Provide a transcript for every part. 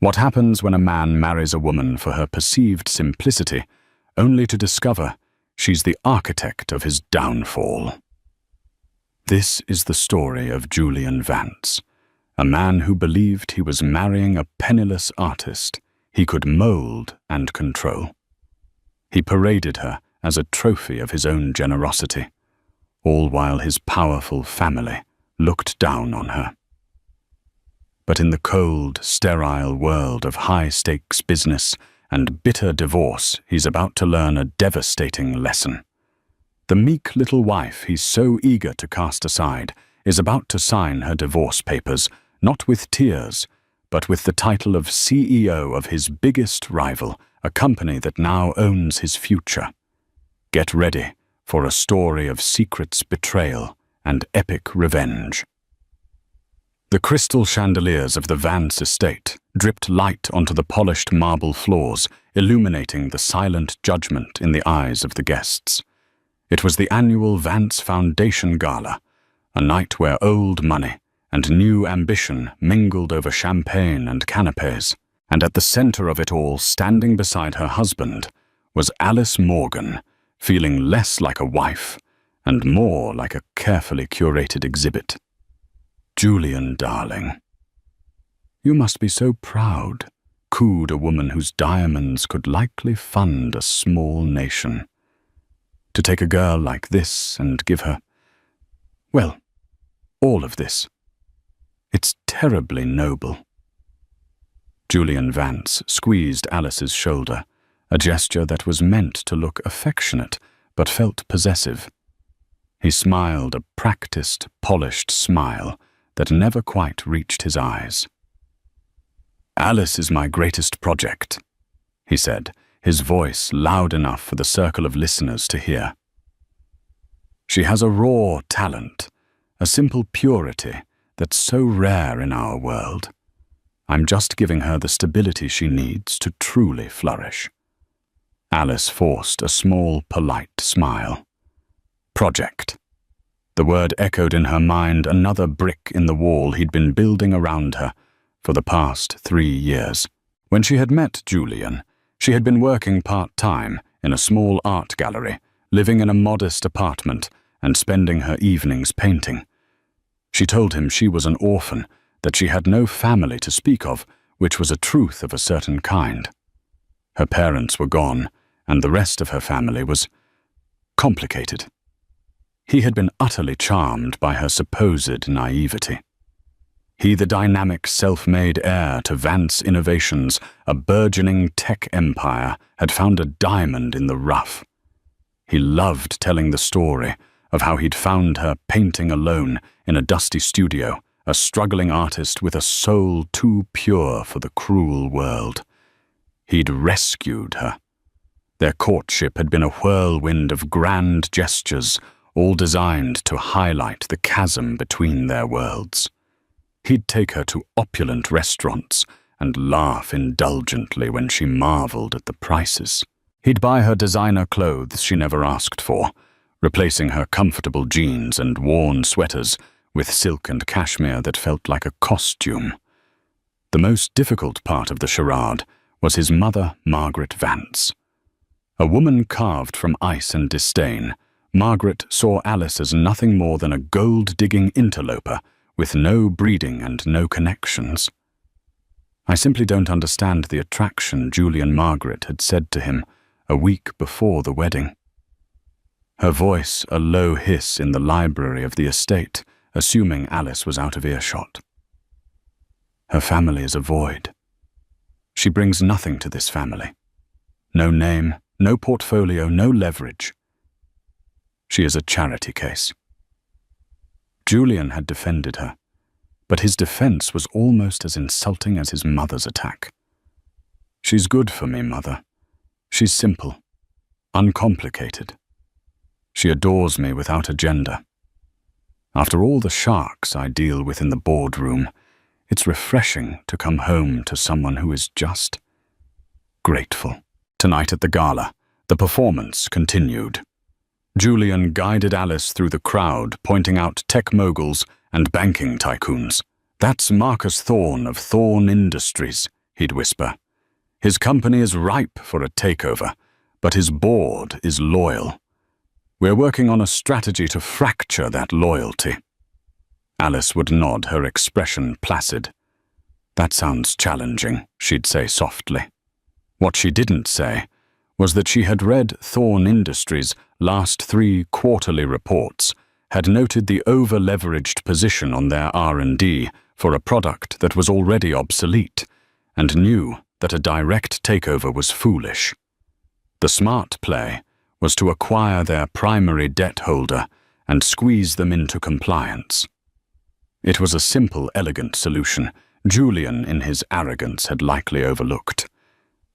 What happens when a man marries a woman for her perceived simplicity, only to discover she's the architect of his downfall? This is the story of Julian Vance, a man who believed he was marrying a penniless artist he could mold and control. He paraded her as a trophy of his own generosity, all while his powerful family looked down on her. But in the cold, sterile world of high-stakes business and bitter divorce, he's about to learn a devastating lesson. The meek little wife he's so eager to cast aside is about to sign her divorce papers, not with tears, but with the title of CEO of his biggest rival, a company that now owns his future. Get ready for a story of secrets, betrayal, and epic revenge. The crystal chandeliers of the Vance estate dripped light onto the polished marble floors, illuminating the silent judgment in the eyes of the guests. It was the annual Vance Foundation Gala, a night where old money and new ambition mingled over champagne and canapes, and at the center of it all, standing beside her husband, was Alice Morgan, feeling less like a wife and more like a carefully curated exhibit. "Julian, darling, you must be so proud," cooed a woman whose diamonds could likely fund a small nation. "To take a girl like this and give her, well, all of this. It's terribly noble." Julian Vance squeezed Alice's shoulder, a gesture that was meant to look affectionate but felt possessive. He smiled a practiced, polished smile that never quite reached his eyes. "Alice is my greatest project," he said, his voice loud enough for the circle of listeners to hear. "She has a raw talent, a simple purity that's so rare in our world. I'm just giving her the stability she needs to truly flourish." Alice forced a small, polite smile. Project. The word echoed in her mind, another brick in the wall he'd been building around her for the past 3 years. When she had met Julian, she had been working part-time in a small art gallery, living in a modest apartment and spending her evenings painting. She told him she was an orphan, that she had no family to speak of, which was a truth of a certain kind. Her parents were gone, and the rest of her family was complicated. He had been utterly charmed by her supposed naivety. He, the dynamic, self-made heir to Vance Innovations, a burgeoning tech empire, had found a diamond in the rough. He loved telling the story of how he'd found her painting alone in a dusty studio, a struggling artist with a soul too pure for the cruel world. He'd rescued her. Their courtship had been a whirlwind of grand gestures, all designed to highlight the chasm between their worlds. He'd take her to opulent restaurants and laugh indulgently when she marveled at the prices. He'd buy her designer clothes she never asked for, replacing her comfortable jeans and worn sweaters with silk and cashmere that felt like a costume. The most difficult part of the charade was his mother, Margaret Vance. A woman carved from ice and disdain, Margaret saw Alice as nothing more than a gold-digging interloper with no breeding and no connections. "I simply don't understand the attraction," Julian Margaret had said to him a week before the wedding. Her voice a low hiss in the library of the estate, assuming Alice was out of earshot. "Her family is a void. She brings nothing to this family. No name, no portfolio, no leverage. She is a charity case." Julian had defended her, but his defense was almost as insulting as his mother's attack. "She's good for me, Mother. She's simple, uncomplicated. She adores me without agenda. After all the sharks I deal with in the boardroom, it's refreshing to come home to someone who is just grateful." Tonight at the gala, the performance continued. Julian guided Alice through the crowd, pointing out tech moguls and banking tycoons. "That's Marcus Thorne of Thorne Industries," he'd whisper. His company is ripe for a takeover, but his board is loyal. We're working on a strategy to fracture that loyalty. Alice would nod, her expression placid. That sounds challenging, she'd say softly. What she didn't say was that she had read Thorn Industries' last 3 quarterly reports, had noted the over-leveraged position on their R&D for a product that was already obsolete, and knew that a direct takeover was foolish. The smart play was to acquire their primary debt holder and squeeze them into compliance. It was a simple, elegant solution Julian, in his arrogance, had likely overlooked.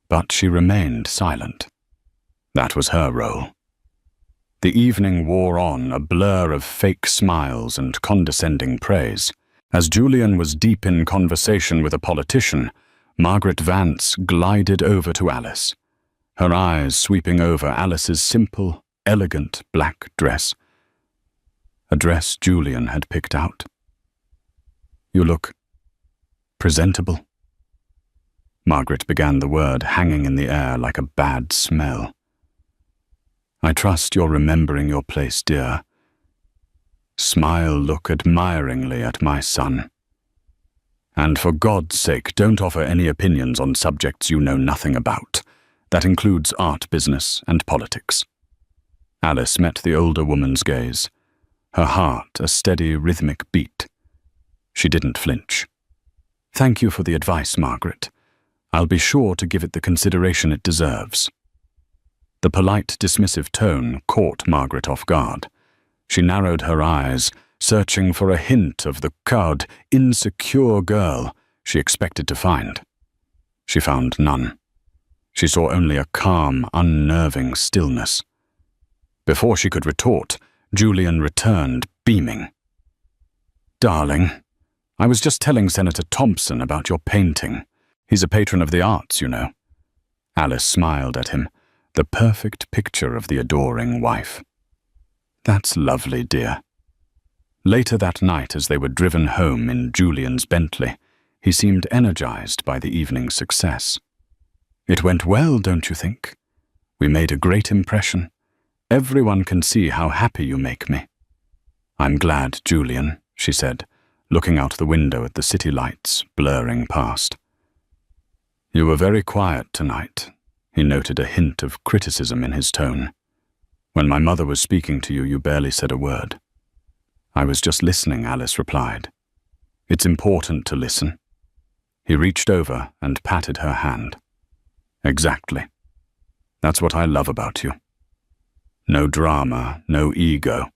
But she remained silent. That was her role. The evening wore on, a blur of fake smiles and condescending praise. As Julian was deep in conversation with a politician, Margaret Vance glided over to Alice, her eyes sweeping over Alice's simple, elegant black dress. A dress Julian had picked out. You look presentable. Margaret began the word, hanging in the air like a bad smell. I trust you're remembering your place, dear. Smile, look admiringly at my son. And for God's sake, don't offer any opinions on subjects you know nothing about. That includes art business and politics. Alice met the older woman's gaze, her heart a steady rhythmic beat. She didn't flinch. Thank you for the advice, Margaret. I'll be sure to give it the consideration it deserves. The polite, dismissive tone caught Margaret off guard. She narrowed her eyes, searching for a hint of the cowed, insecure girl she expected to find. She found none. She saw only a calm, unnerving stillness. Before she could retort, Julian returned, beaming. Darling, I was just telling Senator Thompson about your painting. He's a patron of the arts, you know. Alice smiled at him, the perfect picture of the adoring wife. That's lovely, dear. Later that night, as they were driven home in Julian's Bentley, he seemed energized by the evening's success. It went well, don't you think? We made a great impression. Everyone can see how happy you make me. I'm glad, Julian, she said, looking out the window at the city lights blurring past. You were very quiet tonight. He noted a hint of criticism in his tone. When my mother was speaking to you, you barely said a word. I was just listening, Alice replied. It's important to listen. He reached over and patted her hand. Exactly. That's what I love about you. No drama, no ego.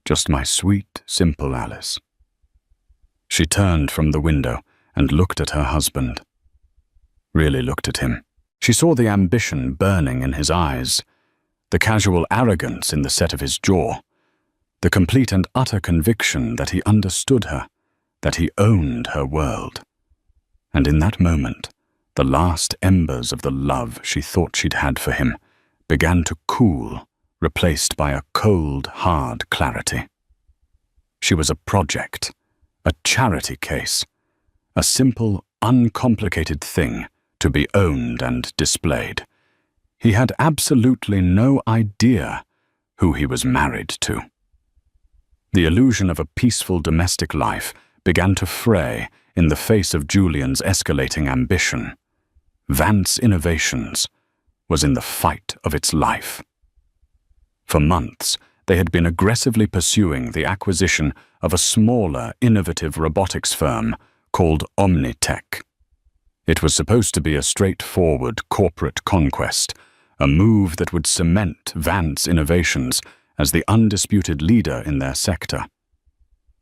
Just my sweet, simple Alice. She turned from the window and looked at her husband. Really looked at him. She saw the ambition burning in his eyes, the casual arrogance in the set of his jaw, the complete and utter conviction that he understood her, that he owned her world. And in that moment, the last embers of the love she thought she'd had for him began to cool, replaced by a cold, hard clarity. She was a project, a charity case, a simple, uncomplicated thing to be owned and displayed. He had absolutely no idea who he was married to. The illusion of a peaceful domestic life began to fray in the face of Julian's escalating ambition. Vance Innovations was in the fight of its life. For months, they had been aggressively pursuing the acquisition of a smaller, innovative robotics firm called Omnitech. It was supposed to be a straightforward corporate conquest, a move that would cement Vance Innovations as the undisputed leader in their sector.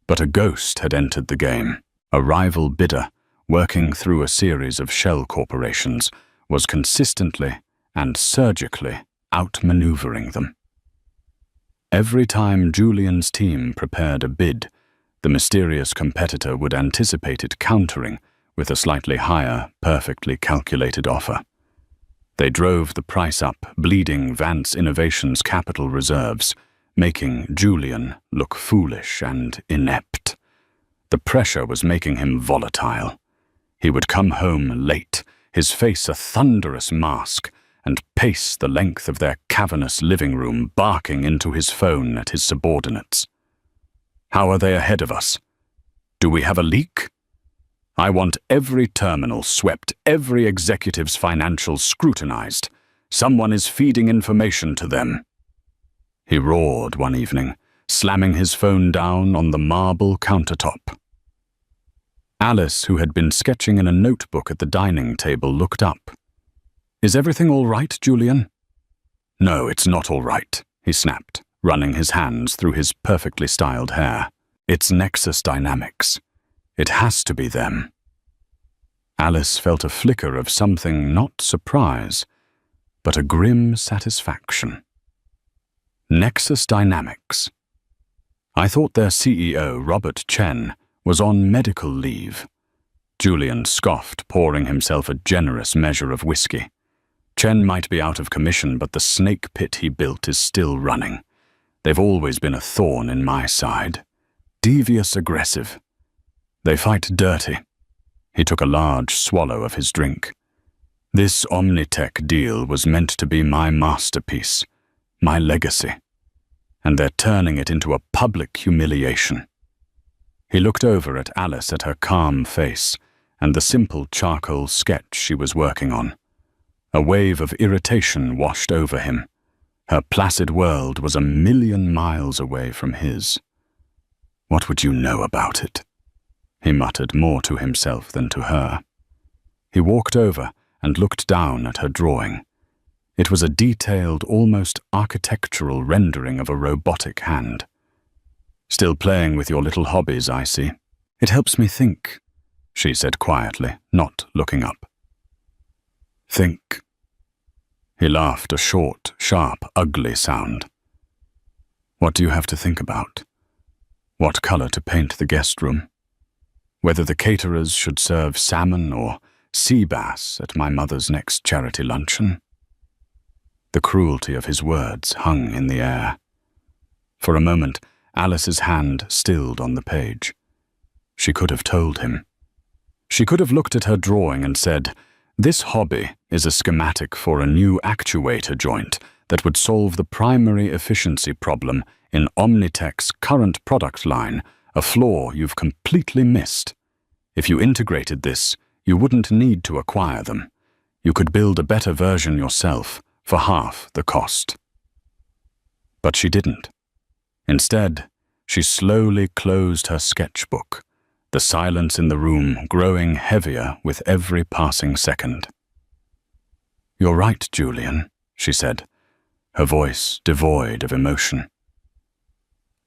But a ghost had entered the game. A rival bidder, working through a series of shell corporations, was consistently and surgically outmaneuvering them. Every time Julian's team prepared a bid, the mysterious competitor would anticipate it countering with a slightly higher, perfectly calculated offer. They drove the price up, bleeding Vance Innovations' capital reserves, making Julian look foolish and inept. The pressure was making him volatile. He would come home late, his face a thunderous mask, and pace the length of their cavernous living room, barking into his phone at his subordinates. How are they ahead of us? Do we have a leak? I want every terminal swept, every executive's financials scrutinized. Someone is feeding information to them. He roared one evening, slamming his phone down on the marble countertop. Alice, who had been sketching in a notebook at the dining table, looked up. "Is everything all right, Julian?" "No, it's not all right," he snapped, running his hands through his perfectly styled hair. "It's Nexus Dynamics. It has to be them." Alice felt a flicker of something not surprise, but a grim satisfaction. Nexus Dynamics. I thought their CEO, Robert Chen, was on medical leave. Julian scoffed, pouring himself a generous measure of whiskey. Chen might be out of commission, but the snake pit he built is still running. They've always been a thorn in my side. Devious aggressive. They fight dirty. He took a large swallow of his drink. This Omnitech deal was meant to be my masterpiece, my legacy, and they're turning it into a public humiliation. He looked over at Alice at her calm face and the simple charcoal sketch she was working on. A wave of irritation washed over him. Her placid world was 1,000,000 miles away from his. "What would you know about it?" he muttered, more to himself than to her. He walked over and looked down at her drawing. It was a detailed, almost architectural rendering of a robotic hand. "Still playing with your little hobbies, I see. It helps me think," she said quietly, not looking up. "Think." He laughed, a short, sharp, ugly sound. "What do you have to think about? What color to paint the guest room? Whether the caterers should serve salmon or sea bass at my mother's next charity luncheon?" The cruelty of his words hung in the air. For a moment, Alice's hand stilled on the page. She could have told him. She could have looked at her drawing and said, "This hobby is a schematic for a new actuator joint that would solve the primary efficiency problem in Omnitech's current product line, a flaw you've completely missed. If you integrated this, you wouldn't need to acquire them. You could build a better version yourself for half the cost." But she didn't. Instead, she slowly closed her sketchbook, the silence in the room growing heavier with every passing second. "You're right, Julian," she said, her voice devoid of emotion.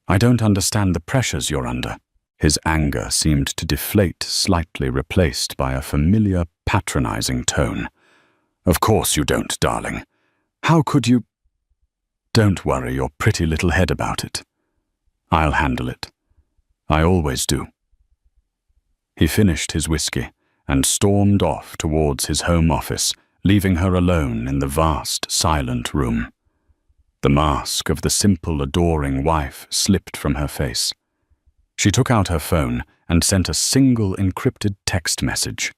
"I don't understand the pressures you're under." His anger seemed to deflate, slightly replaced by a familiar, patronizing tone. "Of course you don't, darling. How could you—" "Don't worry your pretty little head about it. I'll handle it. I always do." He finished his whiskey and stormed off towards his home office, leaving her alone in the vast, silent room. The mask of the simple, adoring wife slipped from her face. She took out her phone and sent a single encrypted text message.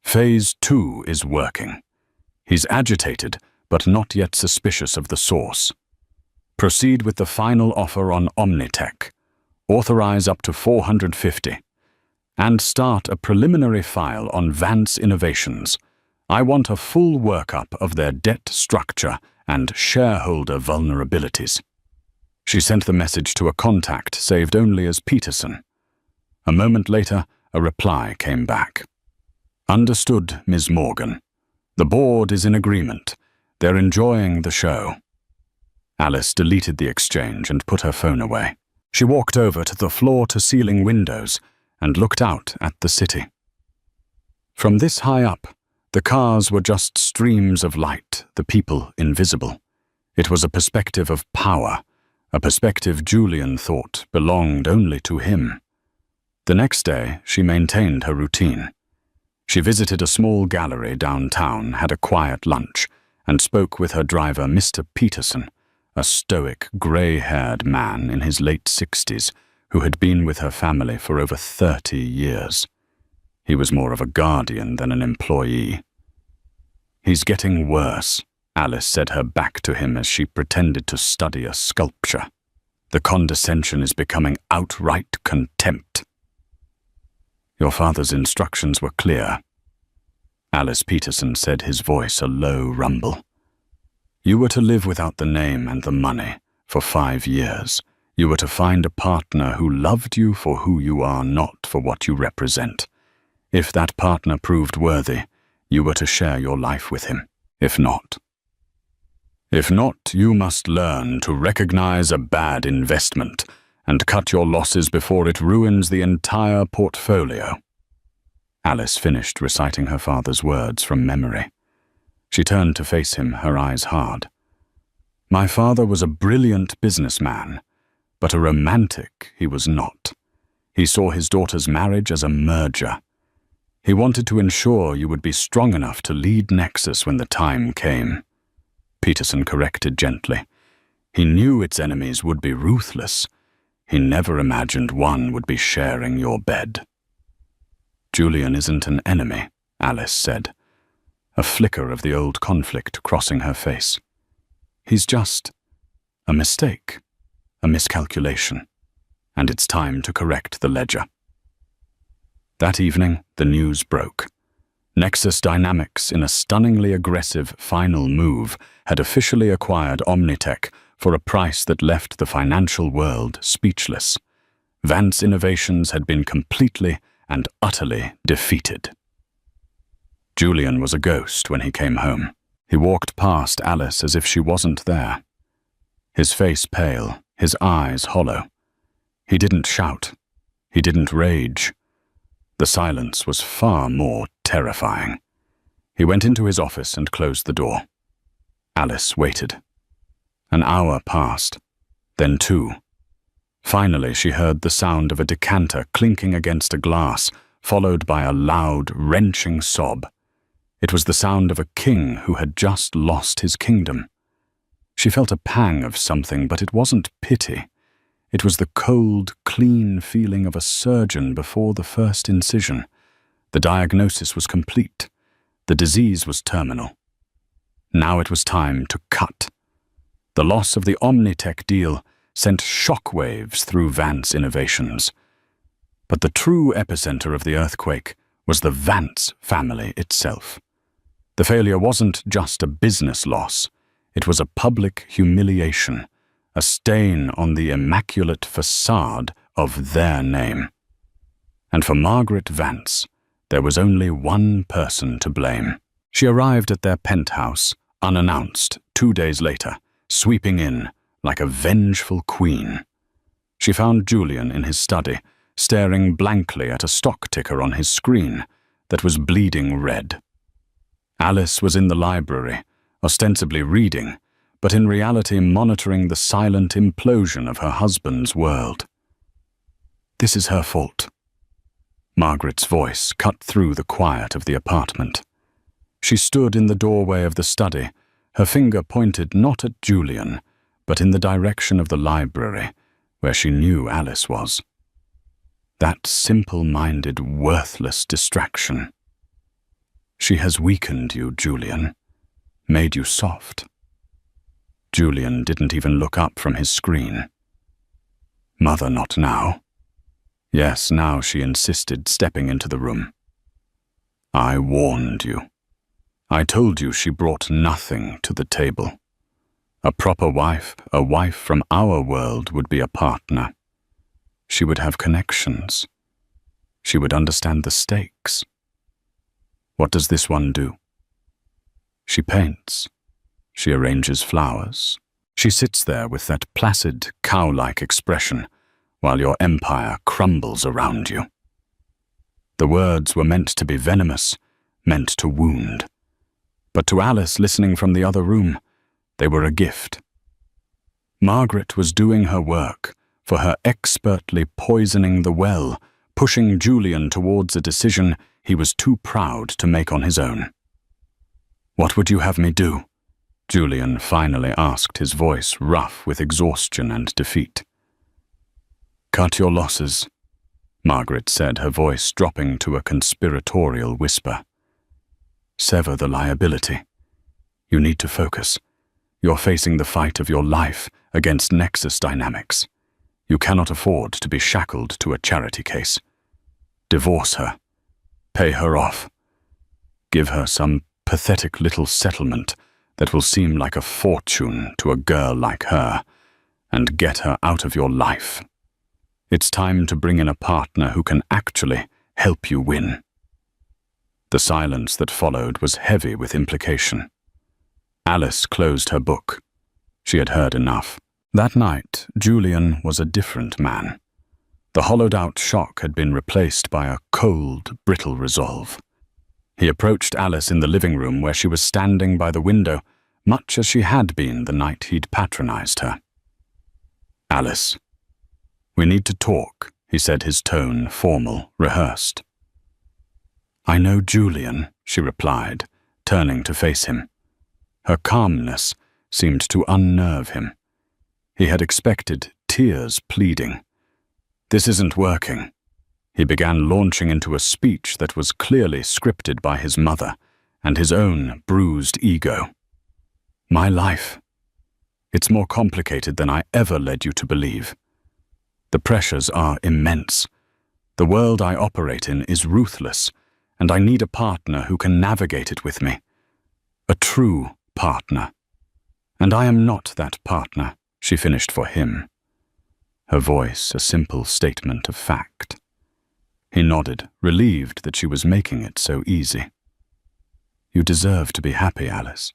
"Phase 2 is working. He's agitated, but not yet suspicious of the source. Proceed with the final offer on Omnitech. Authorize up to 450. And start a preliminary file on Vance Innovations. I want a full workup of their debt structure and shareholder vulnerabilities." She sent the message to a contact saved only as Peterson. A moment later, a reply came back. "Understood, Ms. Morgan. The board is in agreement. They're enjoying the show." Alice deleted the exchange and put her phone away. She walked over to the floor-to-ceiling windows and looked out at the city. From this high up, the cars were just streams of light, the people invisible. It was a perspective of power, a perspective Julian thought belonged only to him. The next day, she maintained her routine. She visited a small gallery downtown, had a quiet lunch, and spoke with her driver, Mr. Peterson, a stoic, grey-haired man in his late 60s who had been with her family for over 30 years. He was more of a guardian than an employee. "He's getting worse," Alice said her back to him as she pretended to study a sculpture. "The condescension is becoming outright contempt." "Your father's instructions were clear," Alice Peterson said, his voice a low rumble. "You were to live without the name and the money for 5 years. You were to find a partner who loved you for who you are, not for what you represent. If that partner proved worthy, you were to share your life with him. If not, you must learn to recognize a bad investment and cut your losses before it ruins the entire portfolio." Alice finished reciting her father's words from memory. She turned to face him, her eyes hard. "My father was a brilliant businessman, but a romantic he was not. He saw his daughter's marriage as a merger. He wanted to ensure you would be strong enough to lead Nexus when the time came." Peterson corrected gently. "He knew its enemies would be ruthless. He never imagined one would be sharing your bed." "Julian isn't an enemy," Alice said, a flicker of the old conflict crossing her face. "He's just a mistake, a miscalculation, and it's time to correct the ledger." That evening, the news broke. Nexus Dynamics, in a stunningly aggressive final move, had officially acquired Omnitech for a price that left the financial world speechless. Vance Innovations had been completely and utterly defeated. Julian was a ghost when he came home. He walked past Alice as if she wasn't there. His face pale, his eyes hollow. He didn't shout. He didn't rage. The silence was far more terrifying. He went into his office and closed the door. Alice waited. An hour passed, then 2. Finally, she heard the sound of a decanter clinking against a glass, followed by a loud, wrenching sob. It was the sound of a king who had just lost his kingdom. She felt a pang of something, but it wasn't pity. It was the cold, clean feeling of a surgeon before the first incision. The diagnosis was complete. The disease was terminal. Now it was time to cut. The loss of the Omnitech deal sent shockwaves through Vance Innovations. But the true epicenter of the earthquake was the Vance family itself. The failure wasn't just a business loss. It was a public humiliation, a stain on the immaculate facade of their name. And for Margaret Vance, there was only one person to blame. She arrived at their penthouse, unannounced, 2 days later, sweeping in like a vengeful queen. She found Julian in his study, staring blankly at a stock ticker on his screen that was bleeding red. Alice was in the library, ostensibly reading, but in reality monitoring the silent implosion of her husband's world. "This is her fault." Margaret's voice cut through the quiet of the apartment. She stood in the doorway of the study, her finger pointed not at Julian, but in the direction of the library, where she knew Alice was. That simple-minded, worthless distraction. "She has weakened you, Julian, made you soft." Julian didn't even look up from his screen. "Mother, not now." Yes, now, she insisted, stepping into the room. "I warned you. I told you she brought nothing to the table. A proper wife, a wife from our world, would be a partner. She would have connections. She would understand the stakes. What does this one do? She paints. She arranges flowers. She sits there with that placid, cow-like expression while your empire crumbles around you." The words were meant to be venomous, meant to wound. But to Alice, listening from the other room, they were a gift. Margaret was doing her work, for her expertly poisoning the well, pushing Julian towards a decision he was too proud to make on his own. "What would you have me do?" Julian finally asked, his voice rough with exhaustion and defeat. "Cut your losses. Margaret said, her voice dropping to a conspiratorial whisper. Sever the liability. You need to focus. You're facing the fight of your life against Nexus Dynamics. You cannot afford to be shackled to a charity case. Divorce her. Pay her off. Give her some pathetic little settlement that will seem like a fortune to a girl like her, and get her out of your life. It's time to bring in a partner who can actually help you win. The silence that followed was heavy with implication. Alice closed her book. She had heard enough. That night, Julian was a different man. The hollowed-out shock had been replaced by a cold, brittle resolve. He approached Alice in the living room where she was standing by the window, much as she had been the night he'd patronized her. Alice, we need to talk, he said, his tone formal, rehearsed. I know Julian, she replied, turning to face him. Her calmness seemed to unnerve him. He had expected tears pleading. This isn't working. He began launching into a speech that was clearly scripted by his mother and his own bruised ego. My life. It's more complicated than I ever led you to believe. The pressures are immense. The world I operate in is ruthless, and I need a partner who can navigate it with me. A true partner. And I am not that partner, she finished for him. Her voice a simple statement of fact. He nodded, relieved that she was making it so easy. You deserve to be happy, Alice.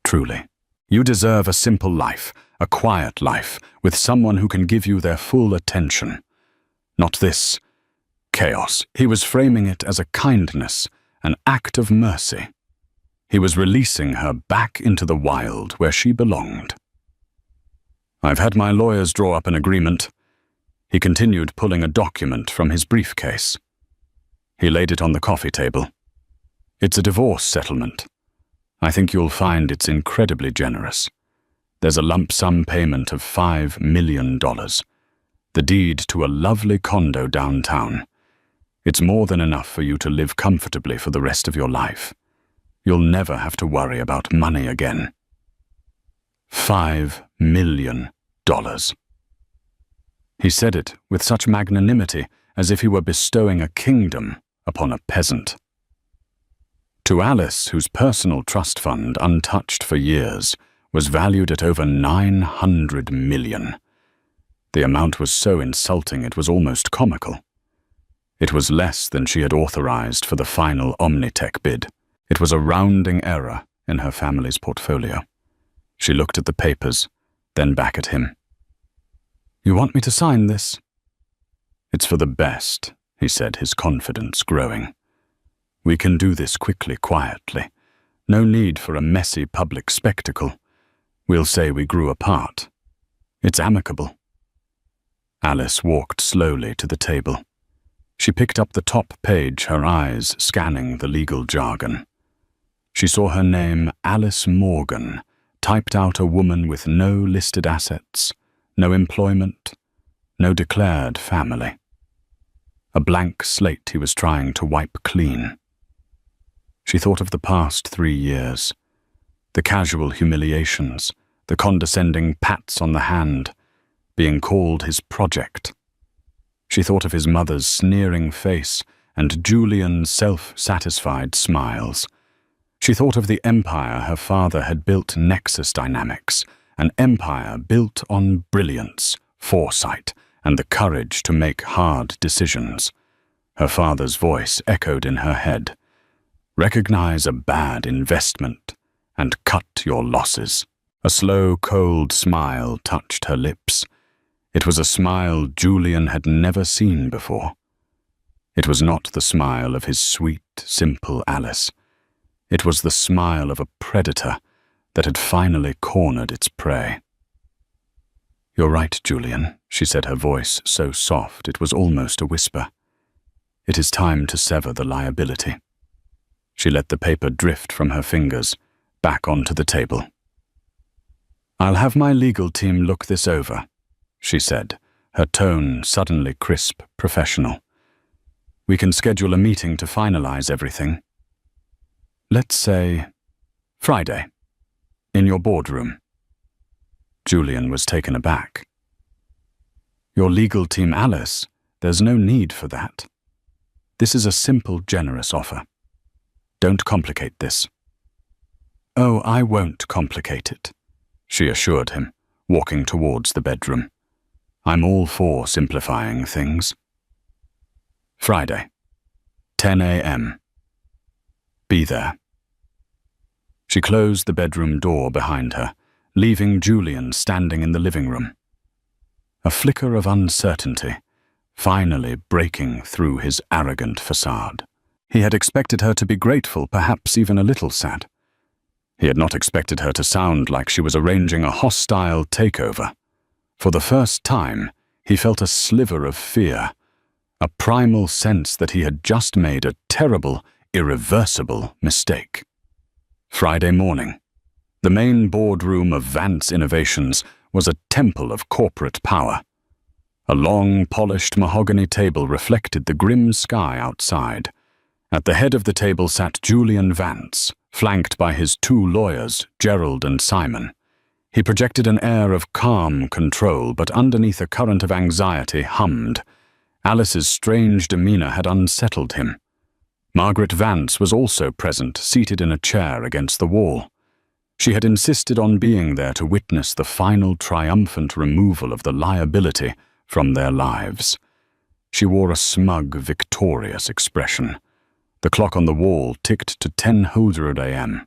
Truly. You deserve a simple life, a quiet life, with someone who can give you their full attention. Not this chaos. He was framing it as a kindness, an act of mercy. He was releasing her back into the wild where she belonged. I've had my lawyers draw up an agreement. He continued, pulling a document from his briefcase. He laid it on the coffee table. It's a divorce settlement. I think you'll find it's incredibly generous. There's a lump sum payment of $5 million. The deed to a lovely condo downtown. It's more than enough for you to live comfortably for the rest of your life. You'll never have to worry about money again. $5 million. He said it with such magnanimity as if he were bestowing a kingdom upon a peasant. To Alice, whose personal trust fund, untouched for years, was valued at over $900 million. The amount was so insulting it was almost comical. It was less than she had authorized for the final Omnitech bid. It was a rounding error in her family's portfolio. She looked at the papers, then back at him. You want me to sign this? It's for the best, he said, his confidence growing. We can do this quickly, quietly. No need for a messy public spectacle. We'll say we grew apart. It's amicable. Alice walked slowly to the table. She picked up the top page, her eyes scanning the legal jargon. She saw her name, Alice Morgan, typed out, a woman with no listed assets, no employment, no declared family. A blank slate he was trying to wipe clean. She thought of the past 3 years, the casual humiliations, the condescending pats on the hand, being called his project. She thought of his mother's sneering face and Julian's self-satisfied smiles. She thought of the empire her father had built, Nexus Dynamics, an empire built on brilliance, foresight, and the courage to make hard decisions. Her father's voice echoed in her head. Recognize a bad investment and cut your losses. A slow, cold smile touched her lips. It was a smile Julian had never seen before. It was not the smile of his sweet, simple Alice. It was the smile of a predator that had finally cornered its prey. You're right, Julian, she said, her voice so soft it was almost a whisper. It is time to sever the liability. She let the paper drift from her fingers, back onto the table. I'll have my legal team look this over, she said, her tone suddenly crisp, professional. "We can schedule a meeting to finalize everything. Let's say Friday, in your boardroom." Julian was taken aback. "Your legal team, Alice, there's no need for that. This is a simple, generous offer. Don't complicate this." "Oh, I won't complicate it," she assured him, walking towards the bedroom. "I'm all for simplifying things." Friday, 10 a.m. Be there. She closed the bedroom door behind her, leaving Julian standing in the living room. A flicker of uncertainty, finally breaking through his arrogant facade. He had expected her to be grateful, perhaps even a little sad. He had not expected her to sound like she was arranging a hostile takeover. For the first time, he felt a sliver of fear, a primal sense that he had just made a terrible, irreversible mistake. Friday morning. The main boardroom of Vance Innovations was a temple of corporate power. A long, polished mahogany table reflected the grim sky outside. At the head of the table sat Julian Vance, flanked by his two lawyers, Gerald and Simon. He projected an air of calm control, but underneath a current of anxiety hummed. Alice's strange demeanor had unsettled him. Margaret Vance was also present, seated in a chair against the wall. She had insisted on being there to witness the final triumphant removal of the liability from their lives. She wore a smug, victorious expression. The clock on the wall ticked to 10:00 a.m.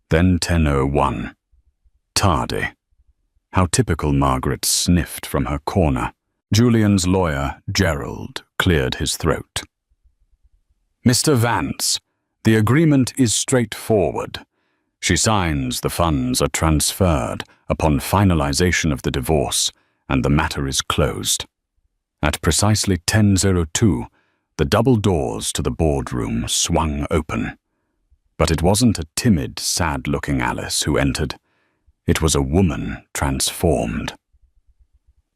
Then 10:01. Tardy. How typical. Margaret sniffed from her corner. Julian's lawyer, Gerald, cleared his throat. "Mr. Vance, the agreement is straightforward. She signs, the funds are transferred upon finalization of the divorce, and the matter is closed." At precisely 10:02, the double doors to the boardroom swung open. But it wasn't a timid, sad-looking Alice who entered. It was a woman transformed.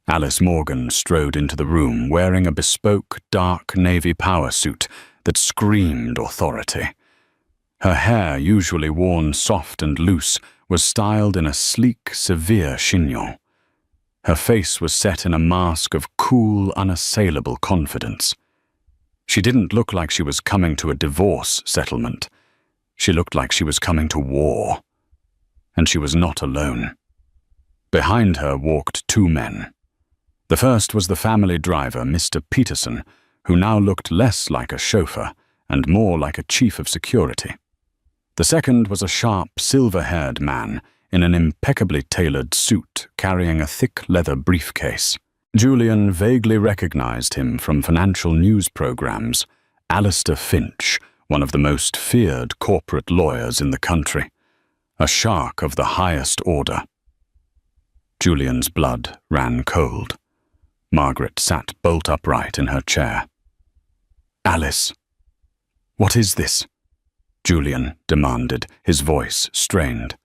Alice Morgan strode into the room wearing a bespoke, dark navy power suit that screamed authority. Her hair, usually worn soft and loose, was styled in a sleek, severe chignon. Her face was set in a mask of cool, unassailable confidence. She didn't look like she was coming to a divorce settlement. She looked like she was coming to war. And she was not alone. Behind her walked two men. The first was the family driver, Mr. Peterson, who now looked less like a chauffeur and more like a chief of security. The second was a sharp, silver-haired man in an impeccably tailored suit carrying a thick leather briefcase. Julian vaguely recognized him from financial news programs. Alistair Finch, one of the most feared corporate lawyers in the country. A shark of the highest order. Julian's blood ran cold. Margaret sat bolt upright in her chair. "Alice, what is this?" Julian demanded, his voice strained.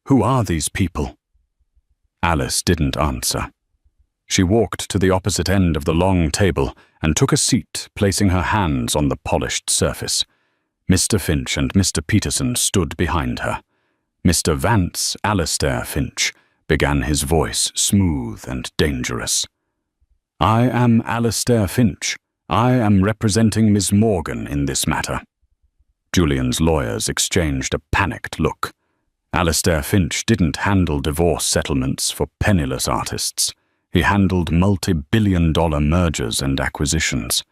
"Who are these people?" Alice didn't answer. She walked to the opposite end of the long table and took a seat, placing her hands on the polished surface. Mr. Finch and Mr. Peterson stood behind her. Mr. Vance, Alistair Finch, began his voice smooth and dangerous. "I am Alistair Finch. I am representing Miss Morgan in this matter." Julian's lawyers exchanged a panicked look. Alistair Finch didn't handle divorce settlements for penniless artists. He handled multi-billion-dollar mergers and acquisitions.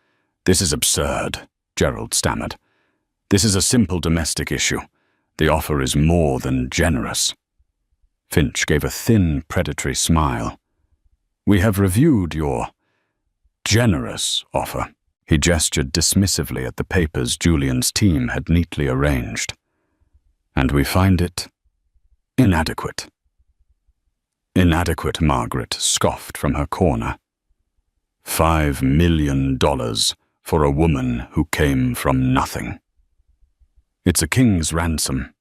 "This is absurd," Gerald stammered. "This is a simple domestic issue. The offer is more than generous." Finch gave a thin, predatory smile. "We have reviewed your generous offer." He gestured dismissively at the papers Julian's team had neatly arranged. "And we find it inadequate." "Inadequate," Margaret scoffed from her corner. $5 million for a woman who came from nothing. It's a king's ransom.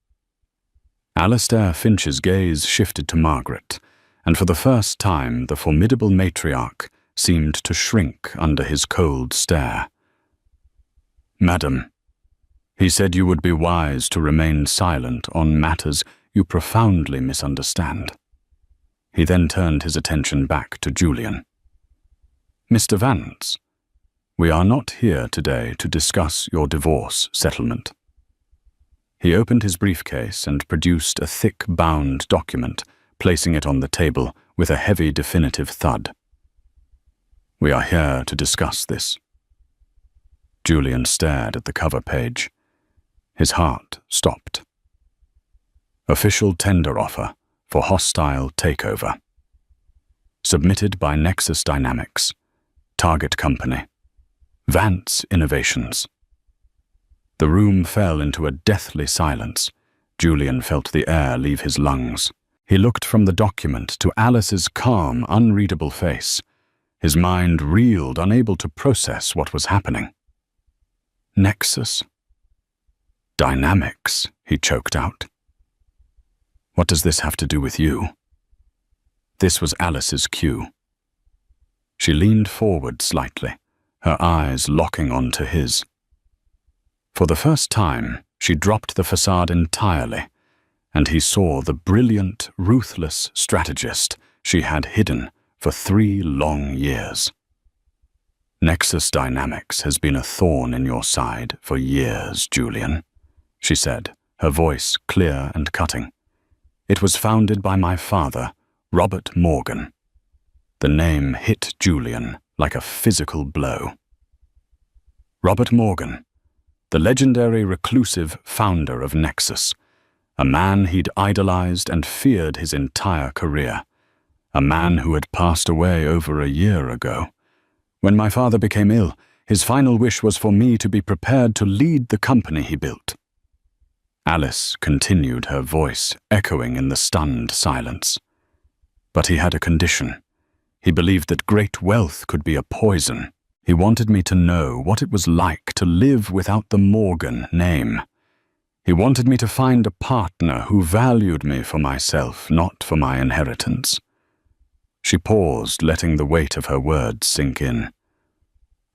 Alistair Finch's gaze shifted to Margaret, and for the first time the formidable matriarch seemed to shrink under his cold stare. "Madam, he said you would be wise to remain silent on matters you profoundly misunderstand." He then turned his attention back to Julian. "Mr. Vance, we are not here today to discuss your divorce settlement." He opened his briefcase and produced a thick bound document, placing it on the table with a heavy definitive thud. "We are here to discuss this." Julian stared at the cover page. His heart stopped. Official tender offer for hostile takeover. Submitted by Nexus Dynamics, target company, Vance Innovations. The room fell into a deathly silence. Julian felt the air leave his lungs. He looked from the document to Alice's calm, unreadable face. His mind reeled, unable to process what was happening. "Nexus? Dynamics," he choked out. "What does this have to do with you?" This was Alice's cue. She leaned forward slightly, her eyes locking onto his. For the first time, she dropped the facade entirely, and he saw the brilliant, ruthless strategist she had hidden for 3 long years. "Nexus Dynamics has been a thorn in your side for years, Julian," she said, her voice clear and cutting. "It was founded by my father, Robert Morgan." The name hit Julian like a physical blow. Robert Morgan, the legendary reclusive founder of Nexus, a man he'd idolized and feared his entire career, a man who had passed away over a year ago. When my father became ill, his final wish was for me to be prepared to lead the company he built. Alice continued, her voice echoing in the stunned silence. But he had a condition. He believed that great wealth could be a poison. He wanted me to know what it was like to live without the Morgan name. He wanted me to find a partner who valued me for myself, not for my inheritance. She paused, letting the weight of her words sink in.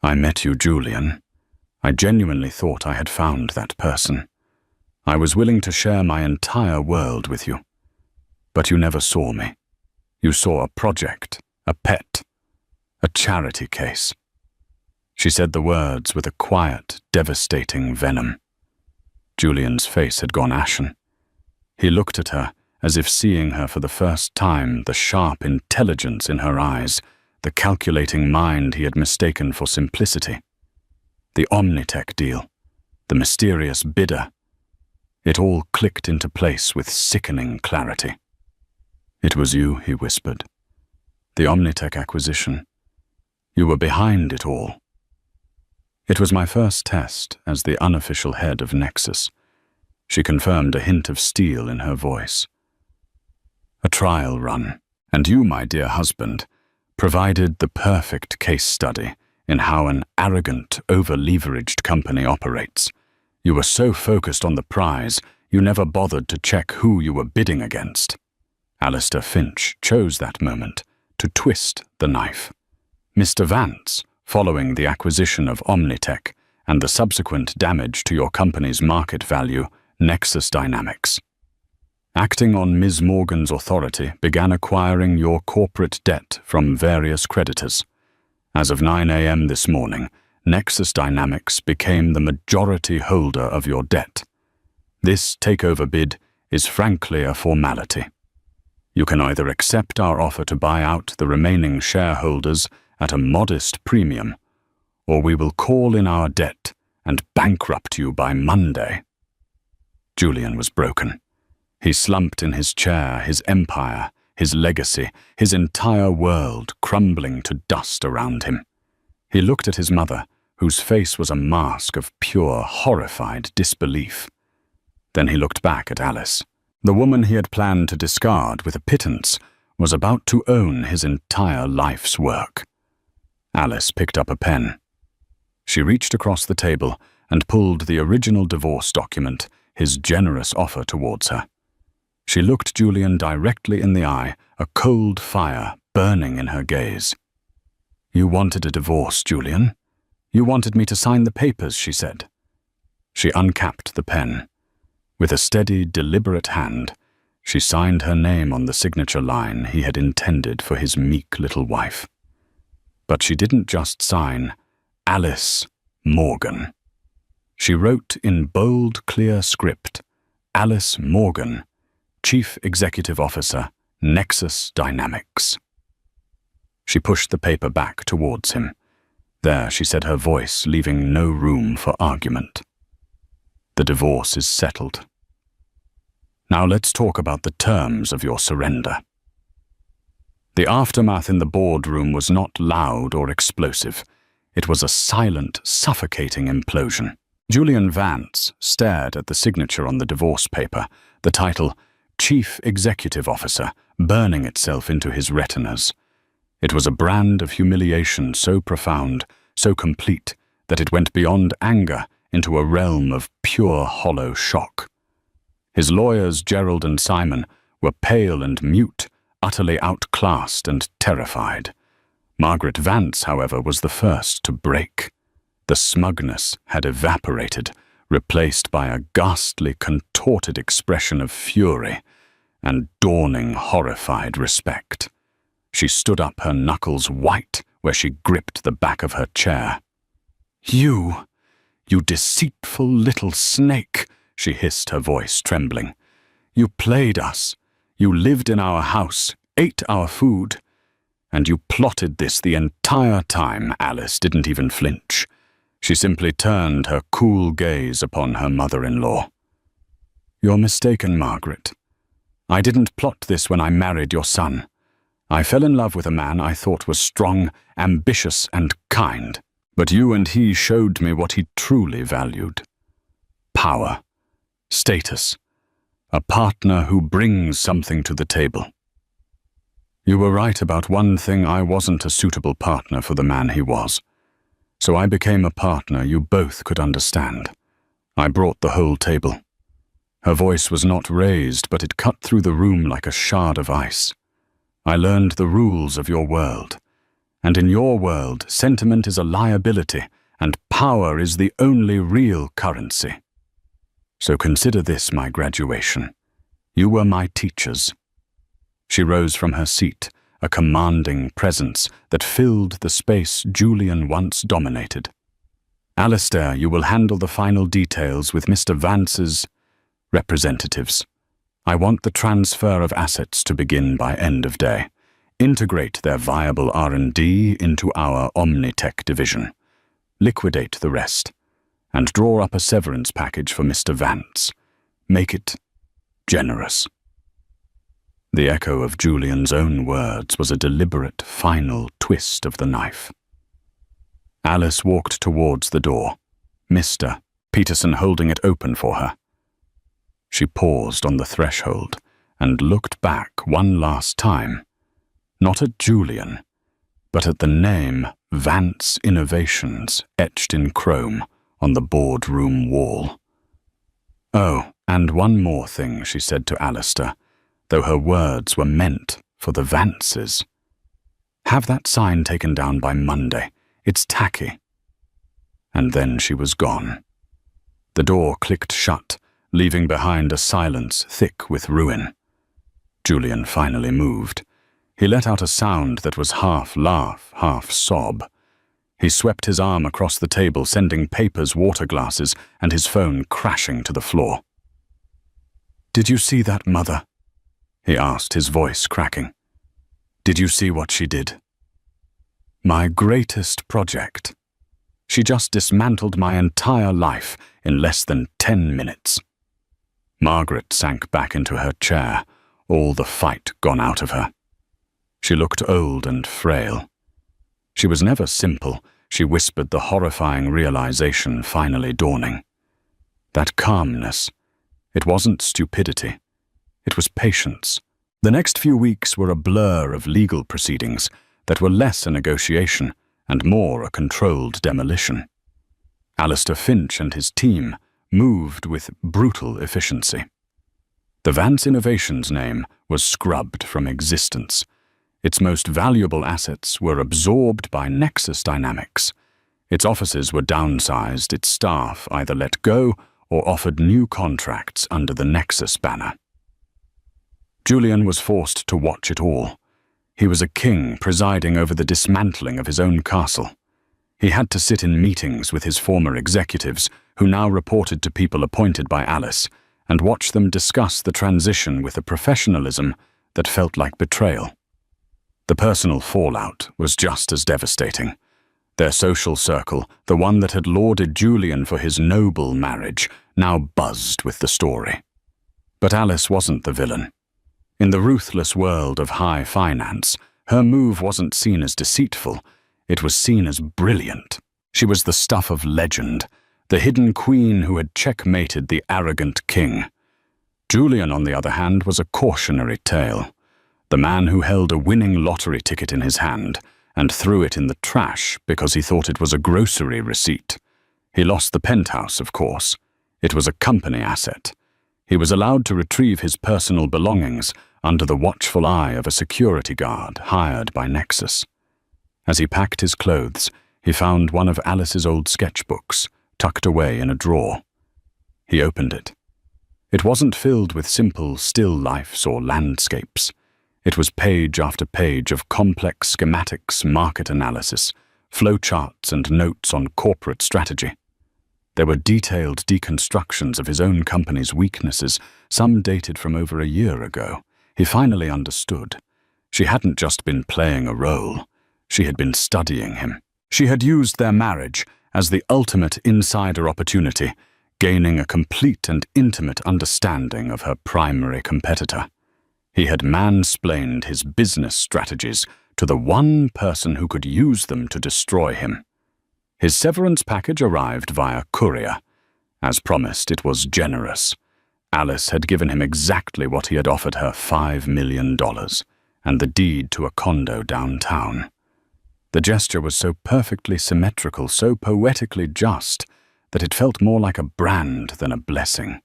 "I met you, Julian. I genuinely thought I had found that person. I was willing to share my entire world with you. But you never saw me. You saw a project, a pet, a charity case." She said the words with a quiet, devastating venom. Julian's face had gone ashen. He looked at her, as if seeing her for the first time, the sharp intelligence in her eyes, the calculating mind he had mistaken for simplicity. The Omnitech deal, the mysterious bidder. It all clicked into place with sickening clarity. "It was you," he whispered. "The Omnitech acquisition. You were behind it all." It was my first test as the unofficial head of Nexus. She confirmed, a hint of steel in her voice. "A trial run, and you, my dear husband, provided the perfect case study in how an arrogant, over-leveraged company operates. You were so focused on the prize, you never bothered to check who you were bidding against." Alistair Finch chose that moment to twist the knife. "Mr. Vance, following the acquisition of Omnitech and the subsequent damage to your company's market value, Nexus Dynamics, acting on Ms. Morgan's authority, began acquiring your corporate debt from various creditors. As of 9 a.m. this morning, Nexus Dynamics became the majority holder of your debt. This takeover bid is frankly a formality. You can either accept our offer to buy out the remaining shareholders at a modest premium, or we will call in our debt and bankrupt you by Monday." Julian was broken. He slumped in his chair, his empire, his legacy, his entire world crumbling to dust around him. He looked at his mother, whose face was a mask of pure, horrified disbelief. Then he looked back at Alice. The woman he had planned to discard with a pittance was about to own his entire life's work. Alice picked up a pen. She reached across the table and pulled the original divorce document, his generous offer, towards her. She looked Julian directly in the eye, a cold fire burning in her gaze. "You wanted a divorce, Julian. You wanted me to sign the papers," she said. She uncapped the pen. With a steady, deliberate hand, she signed her name on the signature line he had intended for his meek little wife. But she didn't just sign Alice Morgan. She wrote in bold, clear script, "Alice Morgan, Chief Executive Officer, Nexus Dynamics." She pushed the paper back towards him. There, she said, her voice leaving no room for argument. "The divorce is settled. Now let's talk about the terms of your surrender." The aftermath in the boardroom was not loud or explosive. It was a silent, suffocating implosion. Julian Vance stared at the signature on the divorce paper, the title, Chief Executive Officer, burning itself into his retinas. It was a brand of humiliation so profound, so complete, that it went beyond anger into a realm of pure hollow shock. His lawyers, Gerald and Simon, were pale and mute, utterly outclassed and terrified. Margaret Vance, however, was the first to break. The smugness had evaporated, replaced by a ghastly, contorted expression of fury and dawning, horrified respect. She stood up, her knuckles white where she gripped the back of her chair. You deceitful little snake," she hissed, her voice trembling. "You played us. You lived in our house, ate our food. And you plotted this the entire time." Alice didn't even flinch. She simply turned her cool gaze upon her mother-in-law. "You're mistaken, Margaret. I didn't plot this when I married your son. I fell in love with a man I thought was strong, ambitious, and kind. But you and he showed me what he truly valued. Power, status, a partner who brings something to the table. You were right about one thing: I wasn't a suitable partner for the man he was. So I became a partner you both could understand. I brought the whole table." Her voice was not raised, but it cut through the room like a shard of ice. "I learned the rules of your world. And in your world, sentiment is a liability, and power is the only real currency. So consider this my graduation. You were my teachers." She rose from her seat, a commanding presence that filled the space Julian once dominated. "Alistair, you will handle the final details with Mr. Vance's representatives. I want the transfer of assets to begin by end of day. Integrate their viable R&D into our Omnitech division. Liquidate the rest. And draw up a severance package for Mr. Vance. Make it generous." The echo of Julian's own words was a deliberate, final twist of the knife. Alice walked towards the door, Mr. Peterson holding it open for her. She paused on the threshold and looked back one last time, not at Julian, but at the name Vance Innovations etched in chrome on the boardroom wall. "Oh, and one more thing," she said to Alistair, though her words were meant for the Vances. "Have that sign taken down by Monday. It's tacky." And then she was gone. The door clicked shut, leaving behind a silence thick with ruin. Julian finally moved. He let out a sound that was half laugh, half sob. He swept his arm across the table, sending papers, water glasses, and his phone crashing to the floor. "Did you see that, Mother?" he asked, his voice cracking. "Did you see what she did? My greatest project. She just dismantled my entire life in less than 10 minutes. Margaret sank back into her chair, all the fight gone out of her. She looked old and frail. She was never simple, she whispered, the horrifying realization finally dawning. That calmness, it wasn't stupidity, it was patience. The next few weeks were a blur of legal proceedings that were less a negotiation and more a controlled demolition. Alistair Finch and his team moved with brutal efficiency. The Vance Innovations name was scrubbed from existence. Its most valuable assets were absorbed by Nexus Dynamics. Its offices were downsized, its staff either let go or offered new contracts under the Nexus banner. Julian was forced to watch it all. He was a king presiding over the dismantling of his own castle. He had to sit in meetings with his former executives, who now reported to people appointed by Alice, and watch them discuss the transition with a professionalism that felt like betrayal. The personal fallout was just as devastating. Their social circle, the one that had lauded Julian for his noble marriage, now buzzed with the story. But Alice wasn't the villain. In the ruthless world of high finance, her move wasn't seen as deceitful, it was seen as brilliant. She was the stuff of legend, the hidden queen who had checkmated the arrogant king. Julian, on the other hand, was a cautionary tale. The man who held a winning lottery ticket in his hand and threw it in the trash because he thought it was a grocery receipt. He lost the penthouse, of course. It was a company asset. He was allowed to retrieve his personal belongings under the watchful eye of a security guard hired by Nexus. As he packed his clothes, he found one of Alice's old sketchbooks tucked away in a drawer. He opened it. It wasn't filled with simple still lifes or landscapes. It was page after page of complex schematics, market analysis, flowcharts, and notes on corporate strategy. There were detailed deconstructions of his own company's weaknesses, some dated from over a year ago. He finally understood. She hadn't just been playing a role. She had been studying him. She had used their marriage as the ultimate insider opportunity, gaining a complete and intimate understanding of her primary competitor. He had mansplained his business strategies to the one person who could use them to destroy him. His severance package arrived via courier. As promised, it was generous. Alice had given him exactly what he had offered her, $5 million, and the deed to a condo downtown. The gesture was so perfectly symmetrical, so poetically just, that it felt more like a brand than a blessing.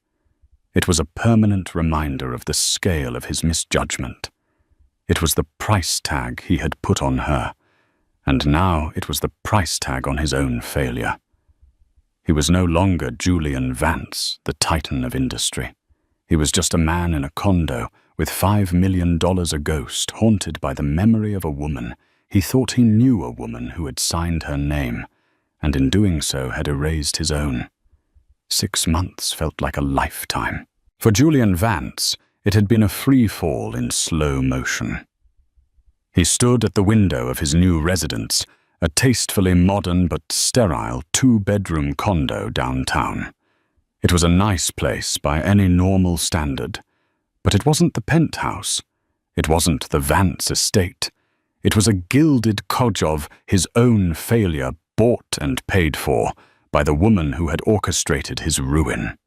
It was a permanent reminder of the scale of his misjudgment. It was the price tag he had put on her, and now it was the price tag on his own failure. He was no longer Julian Vance, the titan of industry. He was just a man in a condo with $5 million a ghost, haunted by the memory of a woman. He thought he knew a woman who had signed her name, and in doing so had erased his own. 6 months felt like a lifetime. For Julian Vance, it had been a free fall in slow motion. He stood at the window of his new residence, a tastefully modern but sterile 2-bedroom condo downtown. It was a nice place by any normal standard, but it wasn't the penthouse. It wasn't the Vance estate. It was a gilded codge of his own failure, bought and paid for by the woman who had orchestrated his ruin.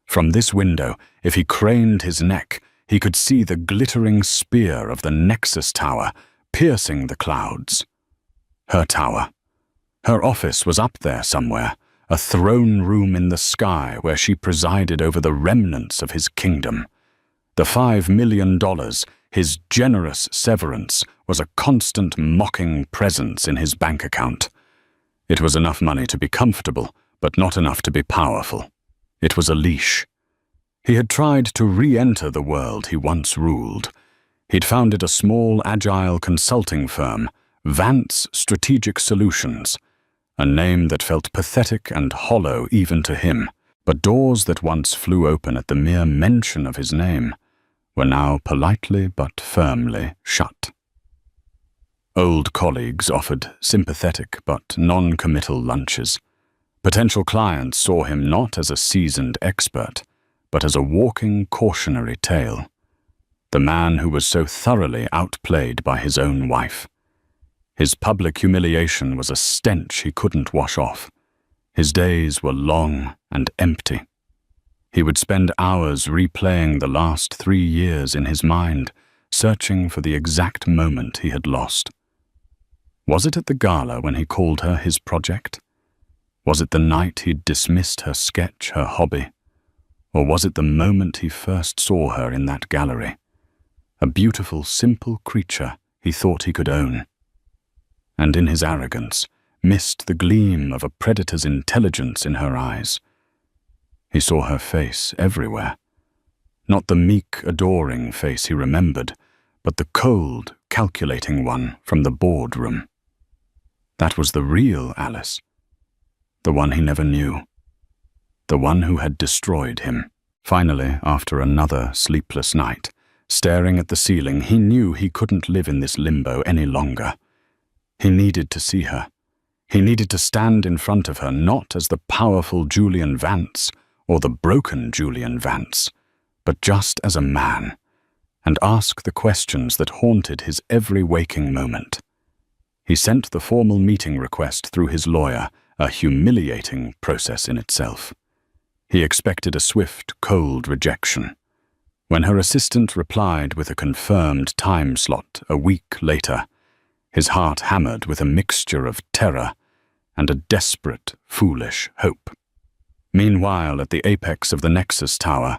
From this window, if he craned his neck, he could see the glittering spear of the Nexus Tower piercing the clouds. Her tower. Her office was up there somewhere, a throne room in the sky where she presided over the remnants of his kingdom. The $5 million, his generous severance, was a constant mocking presence in his bank account. It was enough money to be comfortable, but not enough to be powerful. It was a leash. He had tried to re-enter the world he once ruled. He'd founded a small, agile consulting firm, Vance Strategic Solutions, a name that felt pathetic and hollow even to him, but doors that once flew open at the mere mention of his name were now politely but firmly shut. Old colleagues offered sympathetic but non-committal lunches. Potential clients saw him not as a seasoned expert, but as a walking cautionary tale. The man who was so thoroughly outplayed by his own wife. His public humiliation was a stench he couldn't wash off. His days were long and empty. He would spend hours replaying the last 3 years in his mind, searching for the exact moment he had lost. Was it at the gala when he called her his project? Was it the night he'd dismissed her sketch, her hobby? Or was it the moment he first saw her in that gallery? A beautiful, simple creature he thought he could own. And in his arrogance, missed the gleam of a predator's intelligence in her eyes. He saw her face everywhere. Not the meek, adoring face he remembered, but the cold, calculating one from the boardroom. That was the real Alice. The one he never knew. The one who had destroyed him. Finally, after another sleepless night, staring at the ceiling, he knew he couldn't live in this limbo any longer. He needed to see her. He needed to stand in front of her, not as the powerful Julian Vance or the broken Julian Vance, but just as a man, and ask the questions that haunted his every waking moment. He sent the formal meeting request through his lawyer, a humiliating process in itself. He expected a swift, cold rejection. When her assistant replied with a confirmed time slot a week later, his heart hammered with a mixture of terror and a desperate, foolish hope. Meanwhile, at the apex of the Nexus Tower,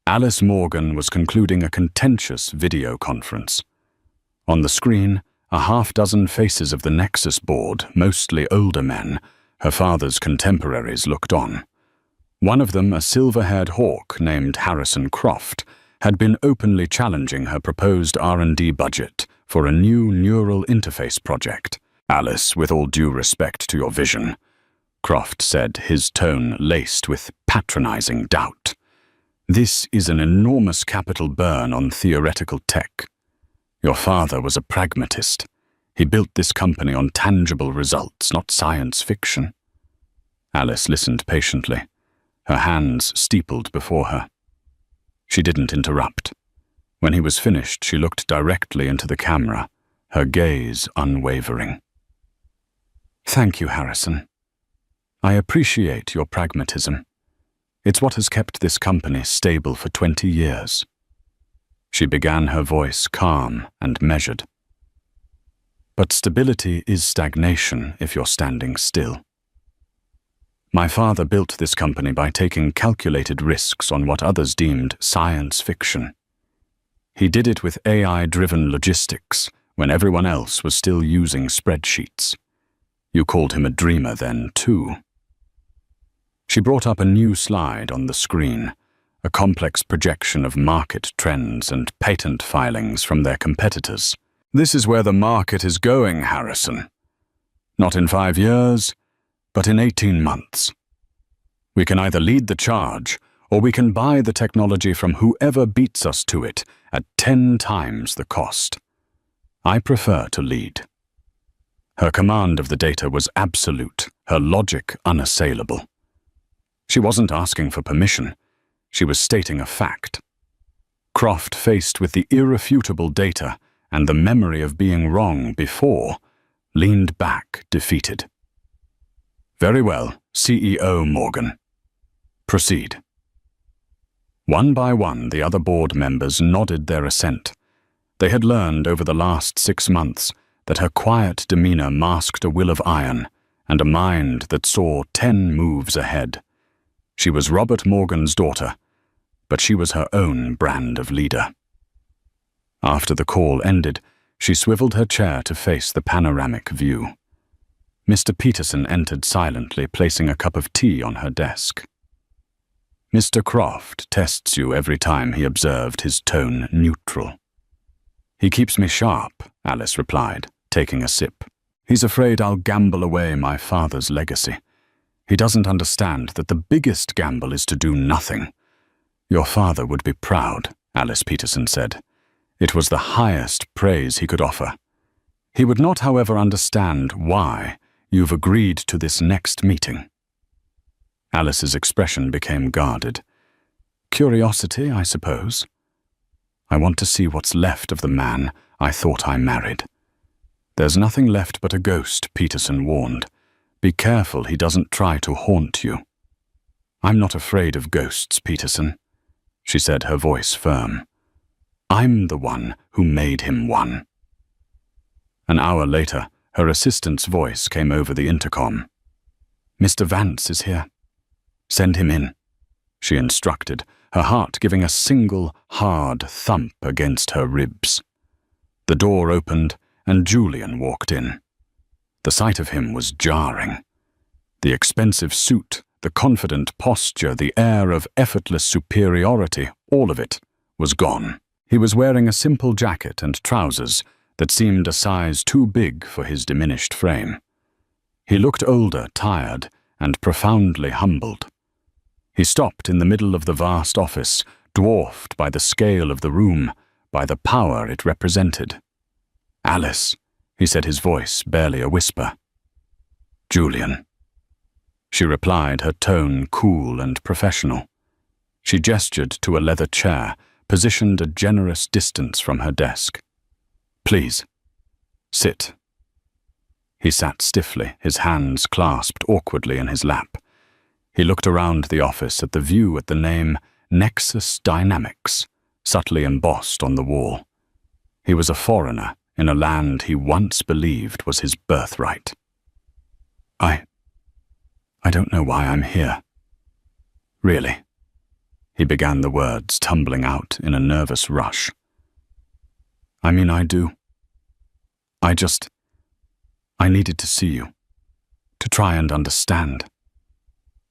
Alice Morgan was concluding a contentious video conference. On the screen, a half-dozen faces of the Nexus board, mostly older men, her father's contemporaries, looked on. One of them, a silver-haired hawk named Harrison Croft, had been openly challenging her proposed R&D budget for a new neural interface project. "Alice, with all due respect to your vision," Croft said, his tone laced with patronizing doubt. "This is an enormous capital burn on theoretical tech. Your father was a pragmatist. He built this company on tangible results, not science fiction." Alice listened patiently, her hands steepled before her. She didn't interrupt. When he was finished, she looked directly into the camera, her gaze unwavering. "Thank you, Harrison. I appreciate your pragmatism. It's what has kept this company stable for 20 years. She began, her voice calm and measured. "But stability is stagnation if you're standing still. My father built this company by taking calculated risks on what others deemed science fiction. He did it with AI-driven logistics when everyone else was still using spreadsheets. You called him a dreamer then, too." She brought up a new slide on the screen, a complex projection of market trends and patent filings from their competitors. "This is where the market is going, Harrison. Not in 5 years, but in 18 months. We can either lead the charge, or we can buy the technology from whoever beats us to it at 10 times the cost. I prefer to lead." Her command of the data was absolute, her logic unassailable. She wasn't asking for permission. She was stating a fact. Croft, faced with the irrefutable data and the memory of being wrong before, leaned back, defeated. "Very well, CEO Morgan. Proceed." One by one, the other board members nodded their assent. They had learned over the last 6 months that her quiet demeanor masked a will of iron and a mind that saw 10 moves ahead. She was Robert Morgan's daughter, but she was her own brand of leader. After the call ended, she swiveled her chair to face the panoramic view. Mr. Peterson entered silently, placing a cup of tea on her desk. "Mr. Croft tests you every time," he observed, his tone neutral. "He keeps me sharp," Alice replied, taking a sip. "He's afraid I'll gamble away my father's legacy. He doesn't understand that the biggest gamble is to do nothing." "Your father would be proud," Alice Peterson said. It was the highest praise he could offer. "He would not, however, understand why you've agreed to this next meeting." Alice's expression became guarded. "Curiosity, I suppose. I want to see what's left of the man I thought I married." "There's nothing left but a ghost," Peterson warned. "Be careful he doesn't try to haunt you." "I'm not afraid of ghosts, Peterson," she said, her voice firm. "I'm the one who made him one." An hour later, her assistant's voice came over the intercom. "Mr. Vance is here. Send him in," she instructed, her heart giving a single, hard thump against her ribs. The door opened, and Julian walked in. The sight of him was jarring. The expensive suit, the confident posture, the air of effortless superiority, all of it was gone. He was wearing a simple jacket and trousers that seemed a size too big for his diminished frame. He looked older, tired, and profoundly humbled. He stopped in the middle of the vast office, dwarfed by the scale of the room, by the power it represented. "Alice," he said, his voice barely a whisper. "Julian." She replied, her tone cool and professional. She gestured to a leather chair, positioned a generous distance from her desk. "Please, sit." He sat stiffly, his hands clasped awkwardly in his lap. He looked around the office at the view at the name Nexus Dynamics, subtly embossed on the wall. He was a foreigner in a land he once believed was his birthright. I don't know why I'm here. Really." He began the words, tumbling out in a nervous rush. "I mean, I do. I needed to see you, to try and understand."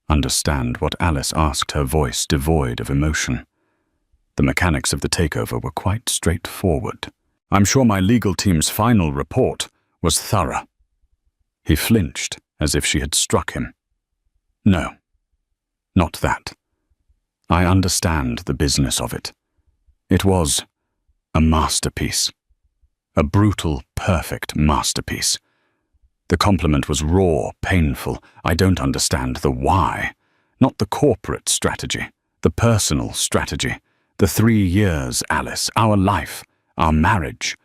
Understand what Alice asked, her voice devoid of emotion. The mechanics of the takeover were quite straightforward. "I'm sure my legal team's final report was thorough." He flinched, as if she had struck him. "No, not that. I understand the business of it. It was a masterpiece. A brutal, perfect masterpiece. The compliment was raw, painful. I don't understand the why. Not the corporate strategy, the personal strategy. The 3 years, Alice, our life, our marriage.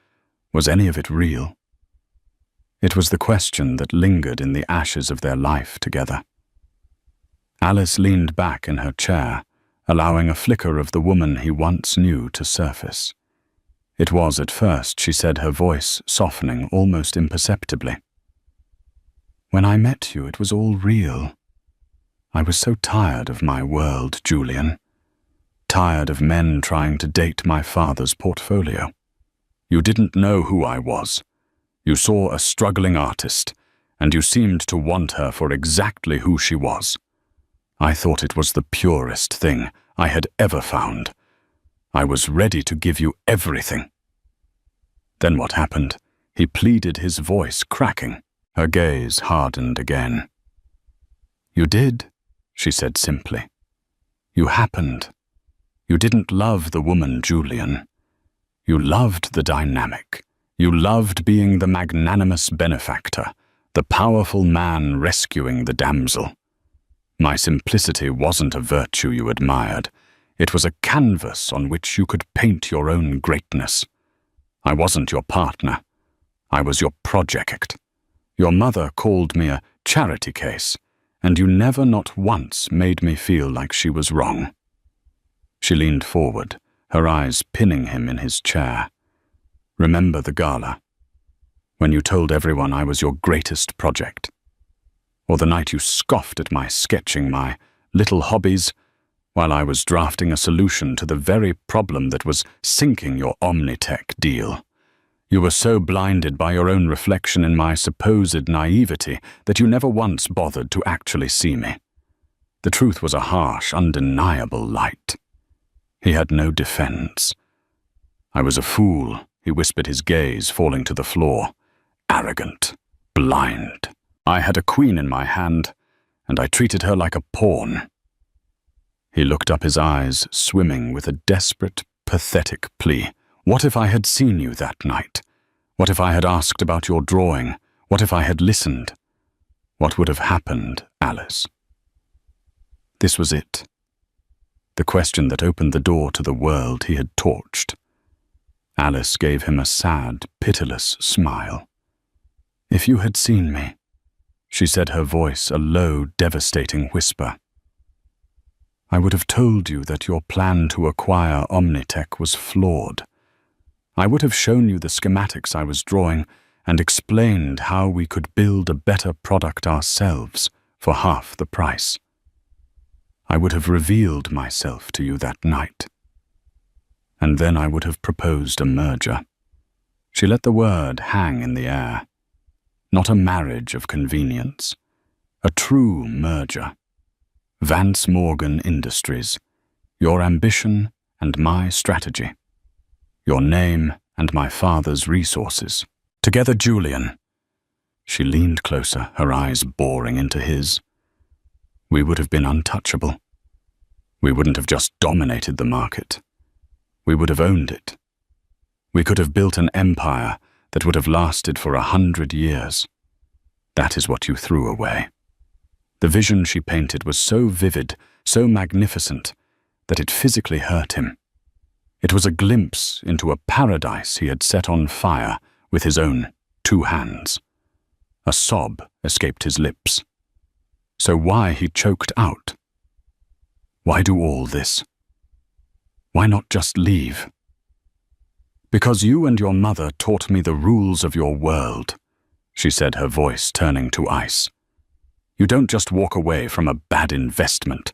Was any of it real?" It was the question that lingered in the ashes of their life together. Alice leaned back in her chair, allowing a flicker of the woman he once knew to surface. It was at first, she said, her voice softening almost imperceptibly. "When I met you, it was all real. I was so tired of my world, Julian. Tired of men trying to date my father's portfolio. You didn't know who I was. You saw a struggling artist, and you seemed to want her for exactly who she was. I thought it was the purest thing I had ever found. I was ready to give you everything." Then what happened? He pleaded, his voice cracking. Her gaze hardened again. "You did," she said simply. "You happened. You didn't love the woman, Julian. You loved the dynamic. You loved being the magnanimous benefactor, the powerful man rescuing the damsel. My simplicity wasn't a virtue you admired. It was a canvas on which you could paint your own greatness. I wasn't your partner. I was your project. Your mother called me a charity case, and you never not once made me feel like she was wrong." She leaned forward, her eyes pinning him in his chair. "Remember the gala? When you told everyone I was your greatest project? Or the night you scoffed at my sketching, my little hobbies, while I was drafting a solution to the very problem that was sinking your Omnitech deal? You were so blinded by your own reflection in my supposed naivety that you never once bothered to actually see me. The truth was a harsh, undeniable light." He had no defense. "I was a fool," he whispered, his gaze falling to the floor. "Arrogant, blind. I had a queen in my hand, and I treated her like a pawn." He looked up, his eyes swimming with a desperate, pathetic plea. "What if I had seen you that night? What if I had asked about your drawing? What if I had listened? What would have happened, Alice?" This was it. The question that opened the door to the world he had torched. Alice gave him a sad, pitiless smile. "If you had seen me," she said, her voice a low, devastating whisper, "I would have told you that your plan to acquire Omnitech was flawed. I would have shown you the schematics I was drawing and explained how we could build a better product ourselves for half the price. I would have revealed myself to you that night. And then I would have proposed a merger." She let the word hang in the air. Not a marriage of convenience. A true merger. Vance Morgan Industries. Your ambition and my strategy. Your name and my father's resources. Together, Julian. She leaned closer, her eyes boring into his. We would have been untouchable. We wouldn't have just dominated the market. We would have owned it. We could have built an empire that would have lasted for 100 years. That is what you threw away. The vision she painted was so vivid, so magnificent, that it physically hurt him. It was a glimpse into a paradise he had set on fire with his own 2 hands. A sob escaped his lips. So why, he choked out. Why do all this? Why not just leave? Because you and your mother taught me the rules of your world, she said, her voice turning to ice. You don't just walk away from a bad investment.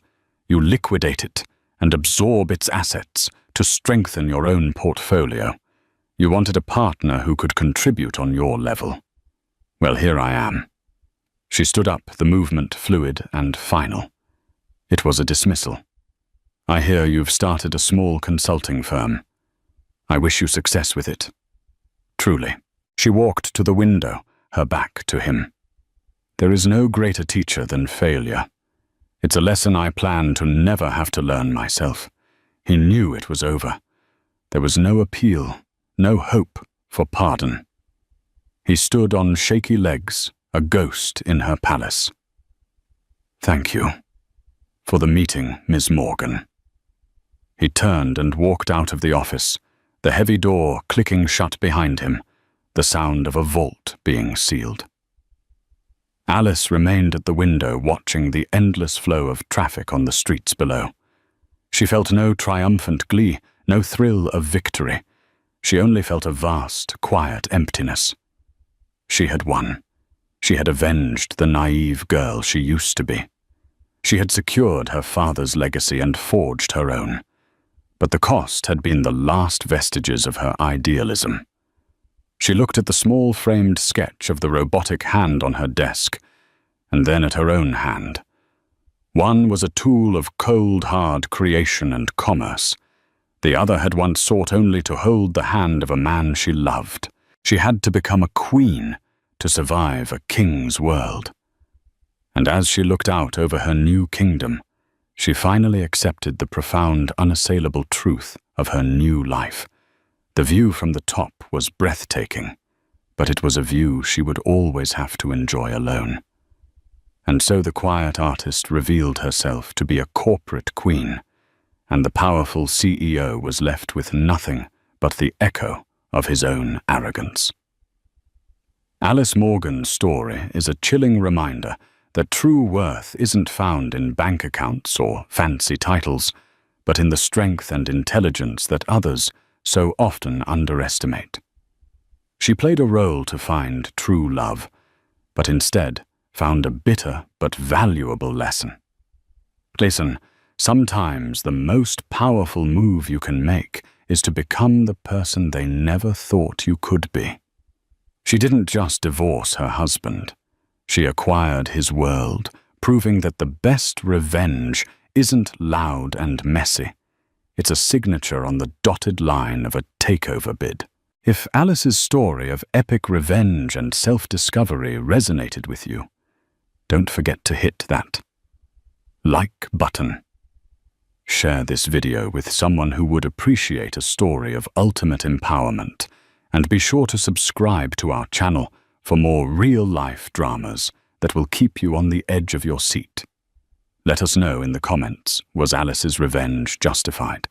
You liquidate it and absorb its assets to strengthen your own portfolio. You wanted a partner who could contribute on your level. Well, here I am. She stood up, the movement fluid and final. It was a dismissal. I hear you've started a small consulting firm. I wish you success with it. Truly. She walked to the window, her back to him. There is no greater teacher than failure. It's a lesson I plan to never have to learn myself. He knew it was over. There was no appeal, no hope for pardon. He stood on shaky legs, a ghost in her palace. Thank you for the meeting, Ms. Morgan. He turned and walked out of the office, the heavy door clicking shut behind him, the sound of a vault being sealed. Alice remained at the window watching the endless flow of traffic on the streets below. She felt no triumphant glee, no thrill of victory. She only felt a vast, quiet emptiness. She had won. She had avenged the naive girl she used to be. She had secured her father's legacy and forged her own. But the cost had been the last vestiges of her idealism. She looked at the small framed sketch of the robotic hand on her desk, and then at her own hand. One was a tool of cold, hard creation and commerce. The other had once sought only to hold the hand of a man she loved. She had to become a queen to survive a king's world. And as she looked out over her new kingdom, she finally accepted the profound, unassailable truth of her new life. The view from the top was breathtaking, but it was a view she would always have to enjoy alone. And so the quiet artist revealed herself to be a corporate queen, and the powerful CEO was left with nothing but the echo of his own arrogance. Alice Morgan's story is a chilling reminder that true worth isn't found in bank accounts or fancy titles, but in the strength and intelligence that others so often underestimate. She played a role to find true love, but instead found a bitter but valuable lesson. Listen, sometimes the most powerful move you can make is to become the person they never thought you could be. She didn't just divorce her husband. She acquired his world, proving that the best revenge isn't loud and messy. It's a signature on the dotted line of a takeover bid. If Alice's story of epic revenge and self-discovery resonated with you, don't forget to hit that like button. Share this video with someone who would appreciate a story of ultimate empowerment, and be sure to subscribe to our channel for more real-life dramas that will keep you on the edge of your seat. Let us know in the comments, was Alice's revenge justified?